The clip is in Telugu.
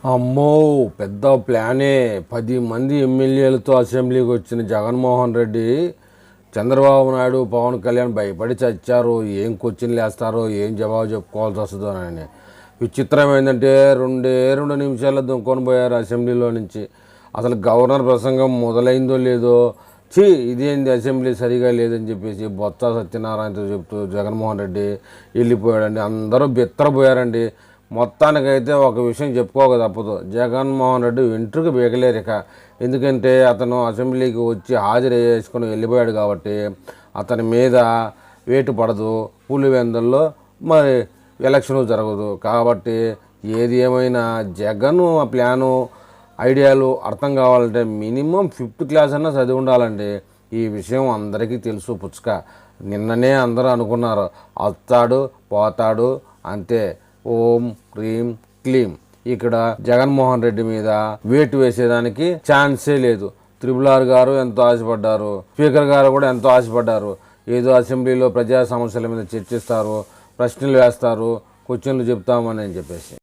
అమ్మో! పెద్ద ప్లానే. 10 మంది ఎమ్మెల్యేలతో అసెంబ్లీకి వచ్చిన జగన్మోహన్ రెడ్డి, చంద్రబాబు నాయుడు, పవన్ కళ్యాణ్ భయపడి చచ్చారు. ఏం క్వశ్చన్లు వేస్తారో, ఏం జవాబు చెప్పుకోవాల్సి వస్తుందో అని. విచిత్రం ఏంటంటే 2 నిమిషాల్లో దుంకొని పోయారు అసెంబ్లీలో నుంచి. అసలు గవర్నర్ ప్రసంగం మొదలైందో లేదో, ఇదేంది అసెంబ్లీ సరిగా లేదని చెప్పేసి బొత్స సత్యనారాయణతో చెప్తూ జగన్మోహన్ రెడ్డి వెళ్ళిపోయాడండి. అందరూ బిత్తరపోయారండి. మొత్తానికైతే ఒక విషయం చెప్పుకోక తప్పదు, జగన్మోహన్ రెడ్డి వెంట్రుకు బీగలేరు ఇక. ఎందుకంటే అతను అసెంబ్లీకి వచ్చి హాజరు చేసుకుని వెళ్ళిపోయాడు కాబట్టి అతని మీద వేటు పడదు, పులివెందుల్లో మరి ఎలక్షన్ జరగదు. కాబట్టి ఏది ఏమైనా జగన్ ప్లాను ఐడియాలు అర్థం కావాలంటే మినిమం 5th క్లాస్ అన్నా చదివి ఉండాలండి. ఈ విషయం అందరికీ తెలుసు పుచ్చుక. నిన్ననే అందరూ అనుకున్నారు వస్తాడు పోతాడు అంతే, ఓం హ్రీం క్లీం. ఇక్కడ జగన్మోహన్ రెడ్డి మీద వేటు వేసేదానికి ఛాన్సే లేదు. త్రిపుల్ గారు ఎంతో ఆశపడ్డారు, స్పీకర్ గారు కూడా ఎంతో ఆశపడ్డారు. ఏదో అసెంబ్లీలో ప్రజా సమస్యల మీద చర్చిస్తారు, ప్రశ్నలు వేస్తారు, క్వశ్చన్లు చెప్తామని చెప్పేసి.